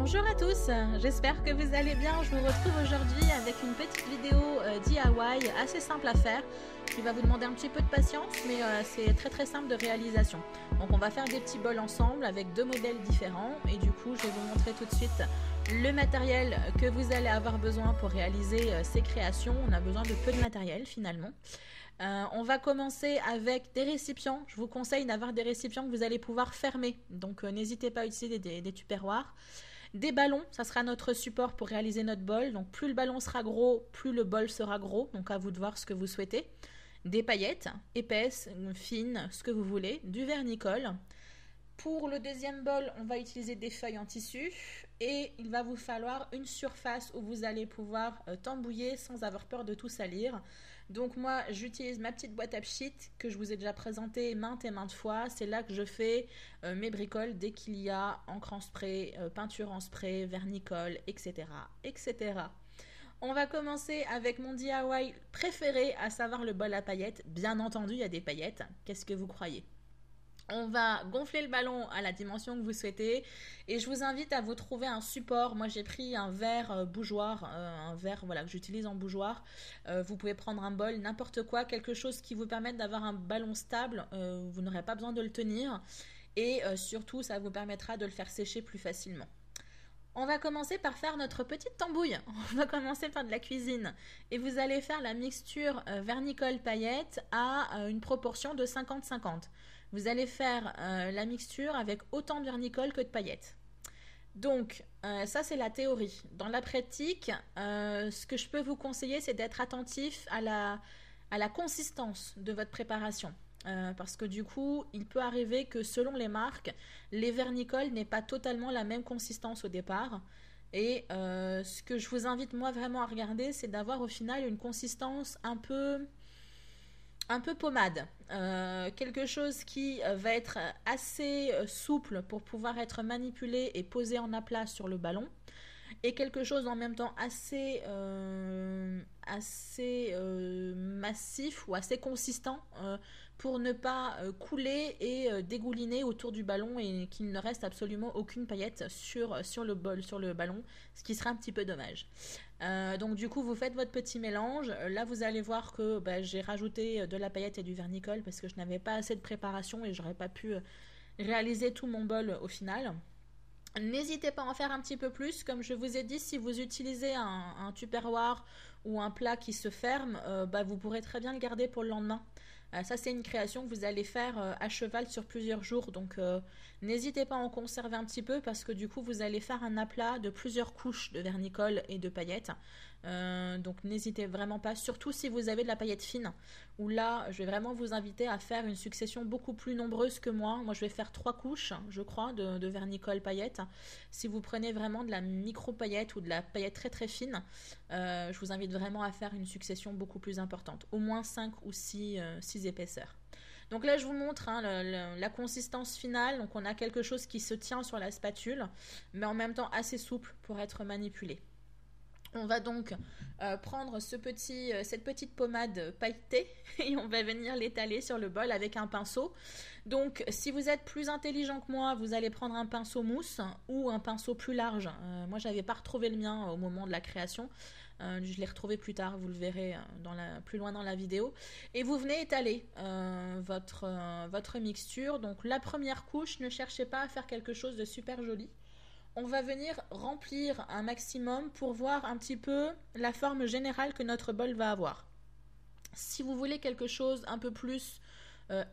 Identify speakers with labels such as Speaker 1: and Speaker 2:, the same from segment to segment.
Speaker 1: Bonjour à tous, j'espère que vous allez bien. Je vous retrouve aujourd'hui avec une petite vidéo DIY assez simple à faire. Qui va vous demander un petit peu de patience, mais c'est très simple de réalisation. Donc on va faire des petits bols ensemble avec deux modèles différents et du coup je vais vous montrer tout de suite le matériel que vous allez avoir besoin pour réaliser ces créations. On a besoin de peu de matériel finalement. On va commencer avec des récipients. Je vous conseille d'avoir des récipients que vous allez pouvoir fermer. Donc n'hésitez pas à utiliser des tupperwares. Des ballons, ça sera notre support pour réaliser notre bol. Donc plus le ballon sera gros, plus le bol sera gros. Donc à vous de voir ce que vous souhaitez. Des paillettes, épaisses, fines, ce que vous voulez. Du vernicole. Pour le deuxième bol, on va utiliser des feuilles en tissu. Et il va vous falloir une surface où vous allez pouvoir tambouiller sans avoir peur de tout salir. Donc moi, j'utilise ma petite boîte à pchit que je vous ai déjà présentée maintes et maintes fois. C'est là que je fais mes bricoles dès qu'il y a encre en spray, peinture en spray, vernicole, etc. etc. On va commencer avec mon DIY préféré, à savoir le bol à paillettes. Bien entendu, il y a des paillettes. Qu'est-ce que vous croyez ? On va gonfler le ballon à la dimension que vous souhaitez et je vous invite à vous trouver un support. Moi j'ai pris un verre bougeoir, un verre voilà, que j'utilise en bougeoir. Vous pouvez prendre un bol, n'importe quoi, quelque chose qui vous permette d'avoir un ballon stable. Vous n'aurez pas besoin de le tenir et surtout ça vous permettra de le faire sécher plus facilement. On va commencer par faire notre petite tambouille. On va commencer par de la cuisine. Et vous allez faire la mixture vernicole paillettes à une proportion de 50-50. Vous allez faire la mixture avec autant de vernicole que de paillettes. Donc, ça c'est la théorie. Dans la pratique, ce que je peux vous conseiller, c'est d'être attentif à la consistance de votre préparation. Parce que du coup, il peut arriver que selon les marques, les vernicoles n'aient pas totalement la même consistance au départ. Et ce que je vous invite moi vraiment à regarder, c'est d'avoir au final une consistance un peu pommade. Quelque chose qui va être assez souple pour pouvoir être manipulé et posé en aplat sur le ballon. Et quelque chose en même temps assez massif ou assez consistant pour ne pas couler et dégouliner autour du ballon et qu'il ne reste absolument aucune paillette sur le bol, sur le ballon, ce qui serait un petit peu dommage. Donc du coup vous faites votre petit mélange. Là vous allez voir que j'ai rajouté de la paillette et du vernicole parce que je n'avais pas assez de préparation et j'aurais pas pu réaliser tout mon bol au final. N'hésitez pas à en faire un petit peu plus. Comme je vous ai dit, si vous utilisez un tupperware ou un plat qui se ferme, vous pourrez très bien le garder pour le lendemain. Ça, c'est une création que vous allez faire à cheval sur plusieurs jours. Donc, n'hésitez pas à en conserver un petit peu parce que du coup, vous allez faire un aplat de plusieurs couches de vernicole et de paillettes. Donc, n'hésitez vraiment pas, surtout si vous avez de la paillette fine. Où là, je vais vraiment vous inviter à faire une succession beaucoup plus nombreuse que moi. Moi, je vais faire 3 couches, je crois, de vernicole paillettes. Si vous prenez vraiment de la micro paillette ou de la paillette très fine, je vous invite vraiment à faire une succession beaucoup plus importante. Au moins 5 ou 6 épaisseurs. Donc là, je vous montre la consistance finale. Donc on a quelque chose qui se tient sur la spatule, mais en même temps assez souple pour être manipulé. On va donc prendre cette petite pommade pailletée et on va venir l'étaler sur le bol avec un pinceau. Donc si vous êtes plus intelligent que moi, vous allez prendre un pinceau mousse ou un pinceau plus large. Moi, j'avais pas retrouvé le mien au moment de la création. Je l'ai retrouvé plus tard, vous le verrez plus loin dans la vidéo. Et vous venez étaler votre mixture. Donc la première couche, ne cherchez pas à faire quelque chose de super joli. On va venir remplir un maximum pour voir un petit peu la forme générale que notre bol va avoir. Si vous voulez quelque chose un peu plus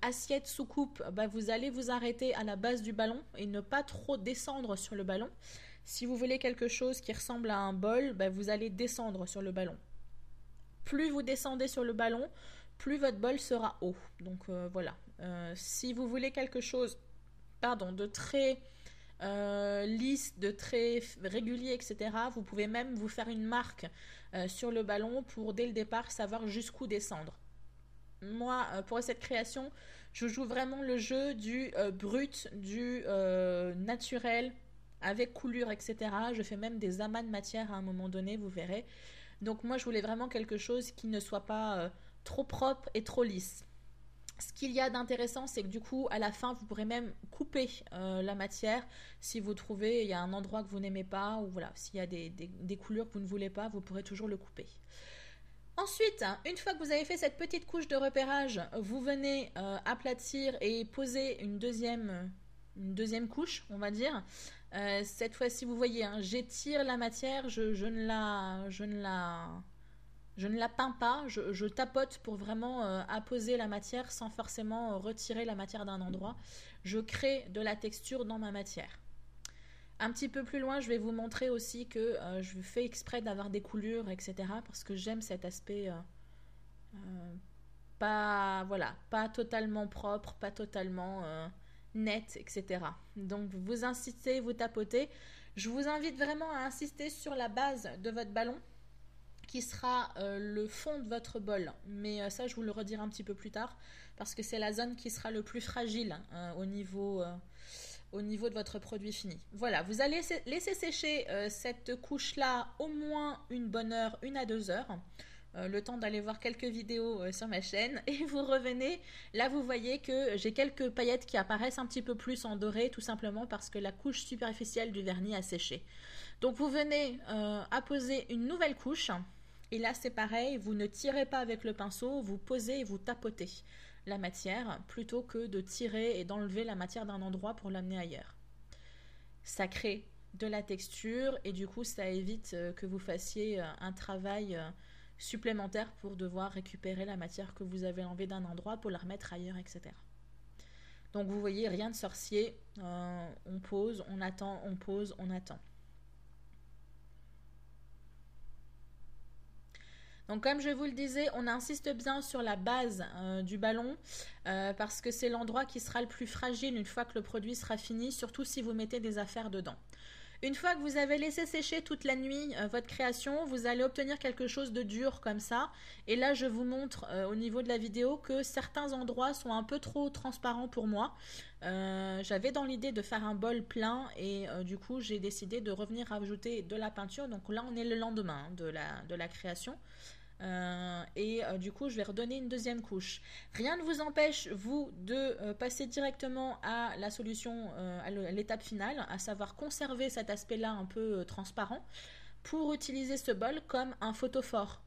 Speaker 1: assiette soucoupe, vous allez vous arrêter à la base du ballon et ne pas trop descendre sur le ballon. Si vous voulez quelque chose qui ressemble à un bol, vous allez descendre sur le ballon. Plus vous descendez sur le ballon, plus votre bol sera haut. Donc voilà. Si vous voulez quelque chose de très lisse, de très régulier, etc. Vous pouvez même vous faire une marque sur le ballon pour dès le départ savoir jusqu'où descendre. Moi, pour cette création, je joue vraiment le jeu du brut, du naturel, avec coulure, etc. Je fais même des amas de matière à un moment donné, vous verrez. Donc moi, je voulais vraiment quelque chose qui ne soit pas trop propre et trop lisse. Ce qu'il y a d'intéressant, c'est que du coup, à la fin, vous pourrez même couper la matière. Si vous trouvez, il y a un endroit que vous n'aimez pas, ou voilà, s'il y a des coulures que vous ne voulez pas, vous pourrez toujours le couper. Ensuite, une fois que vous avez fait cette petite couche de repérage, vous venez aplatir et poser une deuxième couche, on va dire. Cette fois-ci, vous voyez, hein, j'étire la matière, je ne la peins pas, je tapote pour vraiment apposer la matière sans forcément retirer la matière d'un endroit. Je crée de la texture dans ma matière. Un petit peu plus loin, je vais vous montrer aussi que je fais exprès d'avoir des coulures, etc. Parce que j'aime cet aspect pas totalement propre, pas totalement net, etc. Donc vous insistez, vous tapotez. Je vous invite vraiment à insister sur la base de votre ballon qui sera le fond de votre bol. Mais ça, je vous le redirai un petit peu plus tard parce que c'est la zone qui sera le plus fragile au niveau de votre produit fini. Voilà, vous allez laisser sécher cette couche-là au moins une bonne heure, 1 à 2 heures. Le temps d'aller voir quelques vidéos sur ma chaîne et vous revenez. Là, vous voyez que j'ai quelques paillettes qui apparaissent un petit peu plus en doré, tout simplement parce que la couche superficielle du vernis a séché. Donc, vous venez apposer une nouvelle couche. Et là, c'est pareil, vous ne tirez pas avec le pinceau, vous posez et vous tapotez la matière plutôt que de tirer et d'enlever la matière d'un endroit pour l'amener ailleurs. Ça crée de la texture et du coup, ça évite que vous fassiez un travail supplémentaire pour devoir récupérer la matière que vous avez enlevée d'un endroit pour la remettre ailleurs, etc. Donc, vous voyez, rien de sorcier. On pose, on attend, on pose, on attend. Donc comme je vous le disais, on insiste bien sur la base du ballon parce que c'est l'endroit qui sera le plus fragile une fois que le produit sera fini, surtout si vous mettez des affaires dedans. Une fois que vous avez laissé sécher toute la nuit votre création, vous allez obtenir quelque chose de dur comme ça. Et là, je vous montre au niveau de la vidéo que certains endroits sont un peu trop transparents pour moi. J'avais dans l'idée de faire un bol plein et du coup, j'ai décidé de revenir ajouter de la peinture. Donc là, on est le lendemain de la création. Du coup je vais redonner une deuxième couche. Rien ne vous empêche vous de passer directement à la solution, à l'étape finale, à savoir conserver cet aspect là un peu transparent pour utiliser ce bol comme un photophore.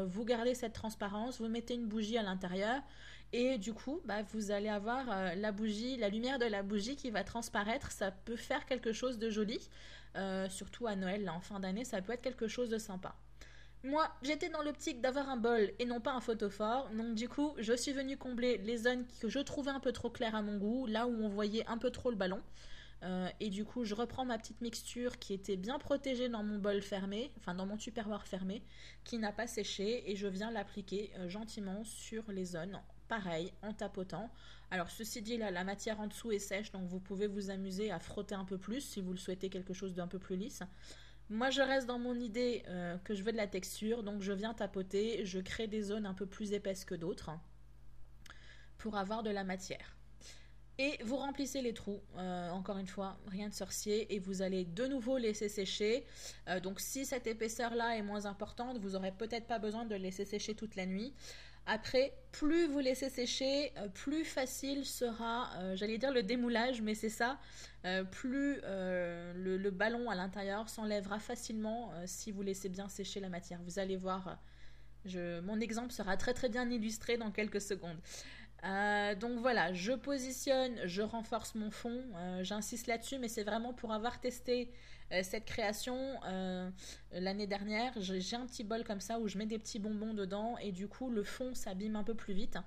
Speaker 1: Vous gardez cette transparence, vous mettez une bougie à l'intérieur et du coup vous allez avoir la lumière de la bougie qui va transparaître. Ça peut faire quelque chose de joli, surtout à Noël, là, en fin d'année, ça peut être quelque chose de sympa. Moi, j'étais dans l'optique d'avoir un bol et non pas un photophore, donc du coup, je suis venue combler les zones que je trouvais un peu trop claires à mon goût, là où on voyait un peu trop le ballon. Et du coup, je reprends ma petite mixture qui était bien protégée dans mon bol fermé, enfin dans mon tupperware fermé, qui n'a pas séché, et je viens l'appliquer gentiment sur les zones, pareil, en tapotant. Alors ceci dit, là, la matière en dessous est sèche, donc vous pouvez vous amuser à frotter un peu plus si vous le souhaitez quelque chose d'un peu plus lisse. Moi, je reste dans mon idée que je veux de la texture, donc je viens tapoter, je crée des zones un peu plus épaisses que d'autres pour avoir de la matière. Et vous remplissez les trous, encore une fois, rien de sorcier, et vous allez de nouveau laisser sécher. Donc si cette épaisseur-là est moins importante, vous n'aurez peut-être pas besoin de laisser sécher toute la nuit. Après, plus vous laissez sécher, plus facile sera, j'allais dire le démoulage, mais c'est ça, plus le ballon à l'intérieur s'enlèvera facilement si vous laissez bien sécher la matière. Vous allez voir, mon exemple sera très très bien illustré dans quelques secondes. Donc voilà, je positionne, je renforce mon fond, j'insiste là-dessus, mais c'est vraiment pour avoir testé cette création l'année dernière. J'ai un petit bol comme ça où je mets des petits bonbons dedans et du coup le fond s'abîme un peu plus vite.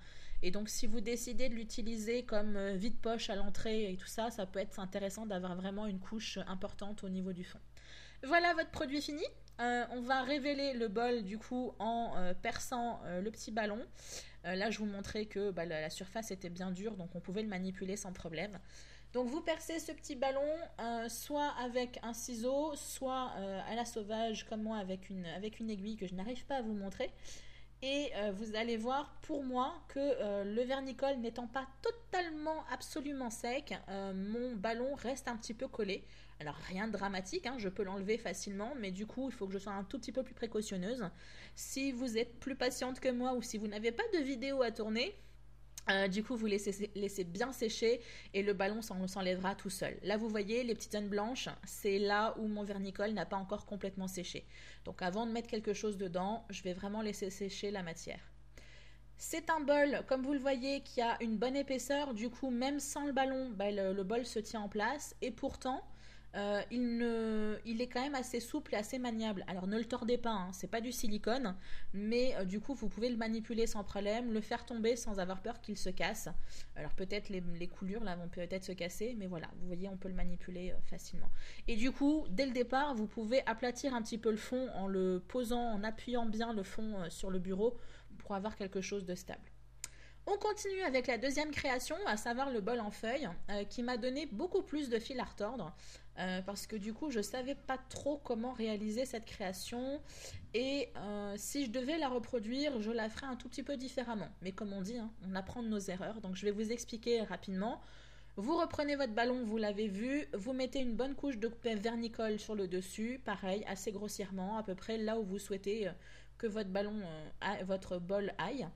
Speaker 1: Et donc si vous décidez de l'utiliser comme vide-poche à l'entrée et tout ça, ça peut être intéressant d'avoir vraiment une couche importante au niveau du fond. Voilà votre produit fini. On va révéler le bol du coup en perçant le petit ballon. Là je vous montrais que la surface était bien dure, donc on pouvait le manipuler sans problème. Donc vous percez ce petit ballon soit avec un ciseau, soit à la sauvage comme moi avec une aiguille que je n'arrive pas à vous montrer. Et vous allez voir pour moi que le vernicole n'étant pas totalement absolument sec, mon ballon reste un petit peu collé. Alors rien de dramatique, hein, je peux l'enlever facilement, mais du coup il faut que je sois un tout petit peu plus précautionneuse. Si vous êtes plus patiente que moi ou si vous n'avez pas de vidéo à tourner, Du coup, vous laissez bien sécher et le ballon s'enlèvera tout seul. Là, vous voyez, les petites zones blanches, c'est là où mon vernicole n'a pas encore complètement séché. Donc avant de mettre quelque chose dedans, je vais vraiment laisser sécher la matière. C'est un bol, comme vous le voyez, qui a une bonne épaisseur. Du coup, même sans le ballon, le bol se tient en place. Et pourtant, il est quand même assez souple et assez maniable. Alors ne le tordez pas, hein, c'est pas du silicone, mais du coup vous pouvez le manipuler sans problème, le faire tomber sans avoir peur qu'il se casse. Alors peut-être les coulures là vont peut-être se casser, mais voilà, vous voyez, on peut le manipuler facilement. Et du coup, dès le départ, vous pouvez aplatir un petit peu le fond en le posant, en appuyant bien le fond sur le bureau pour avoir quelque chose de stable. On continue avec la deuxième création, à savoir le bol en feuille, qui m'a donné beaucoup plus de fil à retordre, parce que du coup je savais pas trop comment réaliser cette création, et si je devais la reproduire, je la ferais un tout petit peu différemment. Mais comme on dit, hein, on apprend de nos erreurs, donc je vais vous expliquer rapidement. Vous reprenez votre ballon, vous l'avez vu, vous mettez une bonne couche de vernicole sur le dessus, pareil, assez grossièrement, à peu près là où vous souhaitez que votre votre bol aille.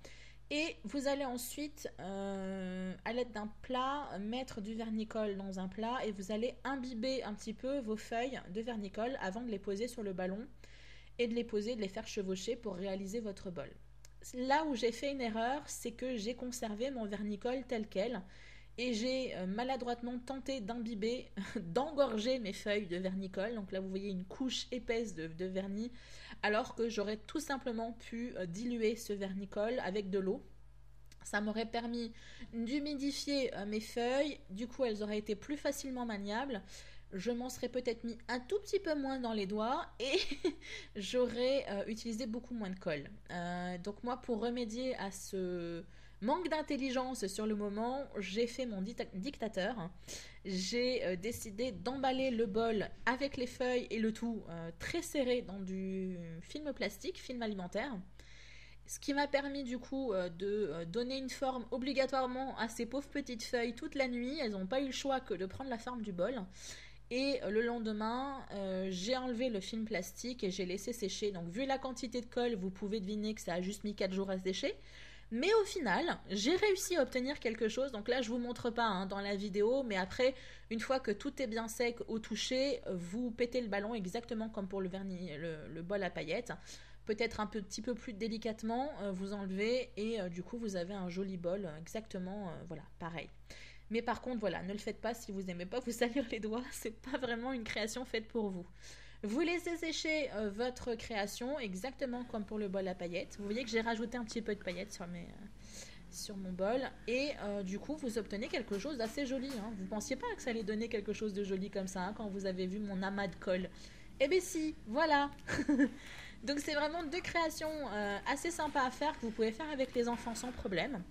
Speaker 1: Et vous allez ensuite, à l'aide d'un plat, mettre du vernicole dans un plat et vous allez imbiber un petit peu vos feuilles de vernicole avant de les poser sur le ballon et de les faire chevaucher pour réaliser votre bol. Là où j'ai fait une erreur, c'est que j'ai conservé mon vernicole tel quel et j'ai maladroitement tenté d'imbiber, d'engorger mes feuilles de vernicole. Donc là, vous voyez une couche épaisse de vernis, alors que j'aurais tout simplement pu diluer ce vernicole avec de l'eau. Ça m'aurait permis d'humidifier mes feuilles, du coup elles auraient été plus facilement maniables. Je m'en serais peut-être mis un tout petit peu moins dans les doigts et j'aurais utilisé beaucoup moins de colle. Donc moi, pour remédier à ce manque d'intelligence sur le moment, j'ai fait mon dictateur. J'ai décidé d'emballer le bol avec les feuilles et le tout très serré dans du film plastique, film alimentaire. Ce qui m'a permis du coup de donner une forme obligatoirement à ces pauvres petites feuilles toute la nuit. Elles n'ont pas eu le choix que de prendre la forme du bol. Et le lendemain, j'ai enlevé le film plastique et j'ai laissé sécher. Donc vu la quantité de colle, vous pouvez deviner que ça a juste mis 4 jours à sécher. Mais au final, j'ai réussi à obtenir quelque chose. Donc là, je vous montre pas hein, dans la vidéo, mais après, une fois que tout est bien sec au toucher, vous pétez le ballon exactement comme pour le bol à paillettes. Peut-être un petit peu plus délicatement, vous enlevez et du coup, vous avez un joli bol exactement, voilà, pareil. Mais par contre, voilà, ne le faites pas si vous n'aimez pas vous salir les doigts. C'est pas vraiment une création faite pour vous. Vous laissez sécher votre création exactement comme pour le bol à paillettes. Vous voyez que j'ai rajouté un petit peu de paillettes sur mon bol. Et du coup, vous obtenez quelque chose d'assez joli. Hein. Vous ne pensiez pas que ça allait donner quelque chose de joli comme ça hein, quand vous avez vu mon amas de colle. Eh bien si, voilà. Donc c'est vraiment deux créations assez sympas à faire que vous pouvez faire avec les enfants sans problème.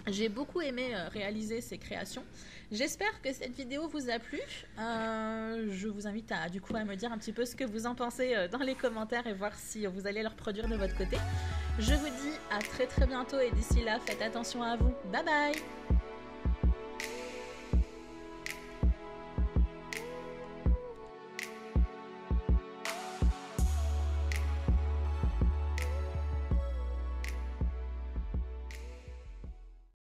Speaker 1: J'ai beaucoup aimé réaliser ces créations. J'espère que cette vidéo vous a plu. Je vous invite à me dire un petit peu ce que vous en pensez dans les commentaires et voir si vous allez le reproduire de votre côté. Je vous dis à très très bientôt et d'ici là, faites attention à vous. Bye bye!